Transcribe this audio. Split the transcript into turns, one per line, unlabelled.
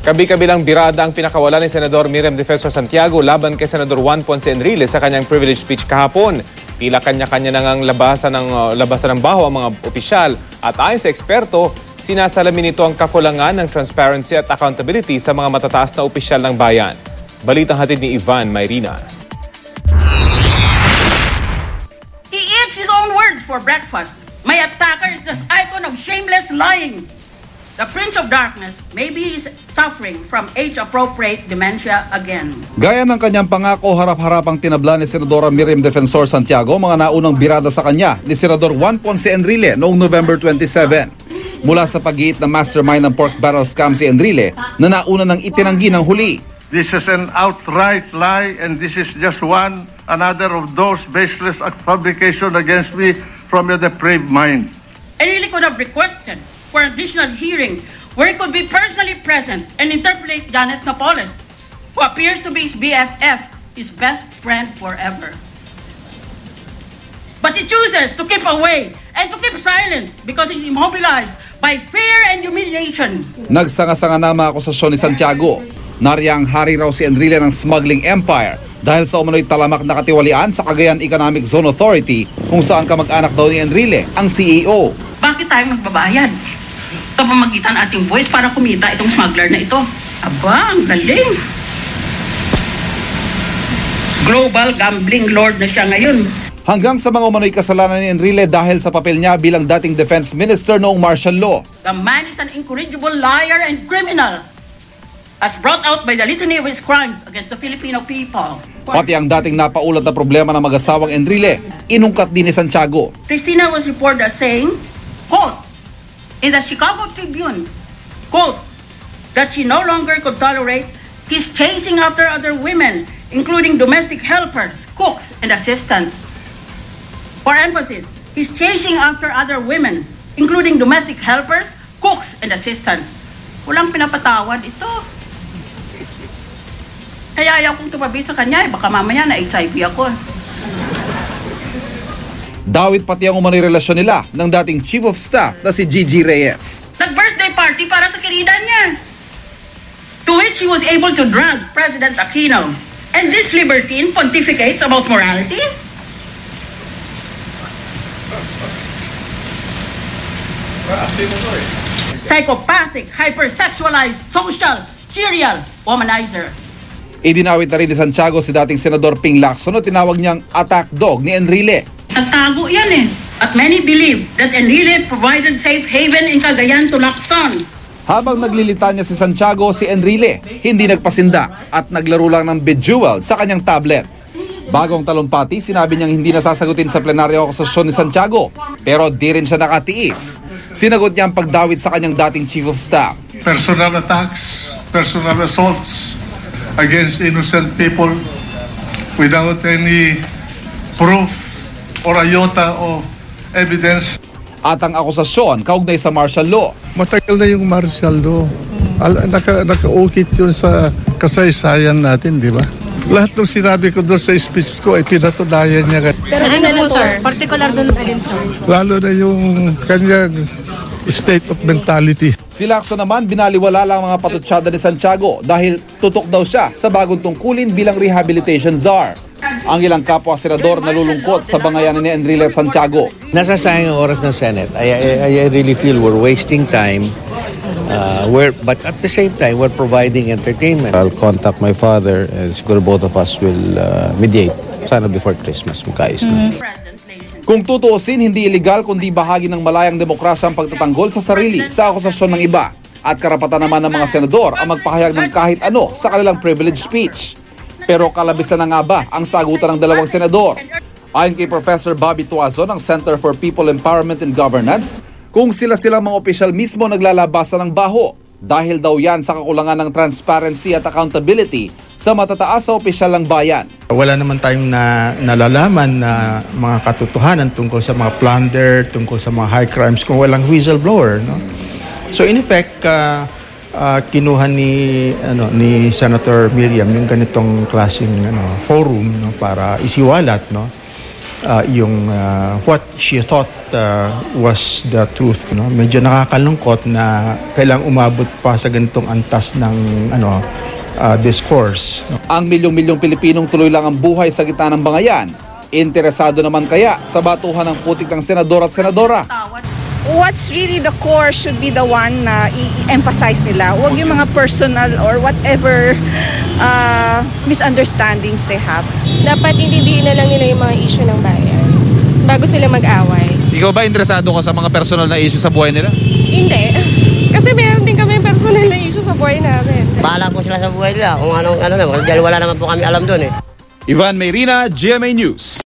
Kabi-kabilang birada ang pinakawala ni Senador Miriam Defensor Santiago laban kay Senador Juan Ponce Enrile sa kanyang privilege speech kahapon. Tila kanya-kanya na ngang labasan ng baho ang mga opisyal at ayon sa eksperto, sinasalamin nito ang kakulangan ng transparency at accountability sa mga matataas na opisyal ng bayan. Balitang hatid ni Ivan Mayrina.
He eats his own words for breakfast. My attacker is the icon of shameless lying. The Prince of Darkness, maybe he's suffering from age-appropriate dementia again.
Gaya ng kanyang pangako, harap-harapang tinabla ni Senadora Miriam Defensor Santiago mga naunang birada sa kanya ni Senador Juan Ponce Enrile noong November 27. Mula sa pag-iit ng mastermind ng pork barrel scam si Enrile na nauna ng itinanggi ng huli.
This is an outright lie and this is just another of those baseless fabrication against me from your depraved mind.
Enrile could have requested for additional hearing where he could be personally present and interpolate Janet Napoles, who appears to be his BFF, his best friend forever. But he chooses to keep away and to keep silent because he's immobilized by fear and humiliation.
Nagsanga-sanga na mga akusasyon ni Santiago. Nariyang hari raw si Enrile ng smuggling empire dahil sa umano'y talamak na katiwalian sa Cagayan Economic Zone Authority kung saan kamag-anak daw ni Enrile ang CEO.
Bakit tayo magbabayad? Kapamagitan ating voice para kumita itong smuggler na ito. Aba, ang galing. Global gambling lord na siya ngayon.
Hanggang sa mga umano'y kasalanan ni Enrile dahil sa papel niya bilang dating defense minister noong martial law.
The man is an incorrigible liar and criminal, as brought out by the litany of his crimes against the Filipino people.
Pati ang dating napaulat na problema ng mag-asawang Enrile, inungkat din ni Santiago.
Cristina was reported as saying, quote, in the Chicago Tribune, quote, that she no longer could tolerate his chasing after other women, including domestic helpers, cooks, and assistants. For emphasis, he's chasing after other women, including domestic helpers, cooks, and assistants. Walang pinapatawad ito. Kaya ayaw kong tumabi sa kanya, baka mamaya na HIV ako.
Dawit pati ang umano'y relasyon nila ng dating Chief of Staff na si Gigi Reyes.
Nag-birthday party para sa kirida niya, to which he was able to drag President Aquino. And this libertine pontificates about morality? Psychopathic, hypersexualized, social, serial womanizer.
Idinawit na rin ni Santiago si dating Senador Ping Lacson na tinawag niyang attack dog ni Enrile.
Nagtago yan eh. At many believe that Enrile provided safe haven in Cagayan to Lacson.
Habang naglilitanya si Santiago, si Enrile hindi nagpasinda at naglaro lang ng Bejeweled sa kanyang tablet. Bagong talumpati, sinabi niyang hindi nasasagutin sa plenaryo akusasyon ni Santiago, pero di rin siya nakatiis. Sinagot niya ang pagdawit sa kanyang dating Chief of Staff.
Personal attacks, personal assaults against innocent people without any proof or iota of evidence.
At ang akusasyon kaugnay sa martial law.
Matagal na yung martial law. Naka-ukit yun sa kasaysayan natin, di ba? Lahat ng sinabi ko doon sa speech ko ay pinatunayan niya.
Pero ano po, sir? Particular doon alin, sir?
Lalo na yung kanyang state of mentality.
Si Lacson naman binaliwala lang mga patutsada ni Santiago dahil tutok daw siya sa bagong tungkulin bilang rehabilitation czar. Ang ilang kapwa senador nalulungkot sa bangayan ni Enrile at Santiago.
Nasasayang ang oras ng Senate. I really feel we're wasting time. But at the same time, we're providing entertainment.
I'll contact my father and siguro both of us will mediate. Sana before Christmas magkaayos na.
Kung tutuusin, hindi iligal kundi bahagi ng malayang demokrasya ang pagtatanggol sa sarili sa akusasyon ng iba. At karapatan naman ng mga senador ang magpahayag ng kahit ano sa kanilang privilege speech. Pero kalabisan na nga ba ang sagutan ng dalawang senador? Ayon kay Professor Bobby Tuazo ng Center for People Empowerment and Governance, kung sila-silang mga opisyal mismo naglalabasan ng baho dahil daw yan sa kakulangan ng transparency at accountability sa matataas sa opisyal ng bayan.
Wala naman tayong nalalaman na mga katotohanan tungkol sa mga plunder, tungkol sa mga high crimes kung walang whistleblower. No? So in effect, kinuha ni Senator Miriam yung ganitong klaseng forum, no, para isiwalat, no, what she thought was the truth. No? Medyo nakakalungkot na kailang umabot pa sa ganitong antas ng discourse. No?
Ang milyong-milyong Pilipinong tuloy lang ang buhay sa gitna ng bangayan. Interesado naman kaya sa batuhan ng putik ng senador at senadora?
What's really the core should be the one na i-emphasize nila. Huwag yung mga personal or whatever misunderstandings they have.
Dapat intindihin na lang nila yung mga issue ng bayan bago sila mag-away.
Ikaw ba interesado ka sa mga personal na issue sa buhay nila?
Hindi. Kasi meron din kami personal na issue sa buhay namin.
Bahala po sila sa buhay nila kung dahil wala naman po kami alam doon eh.
Ivan Mayrina, GMA News.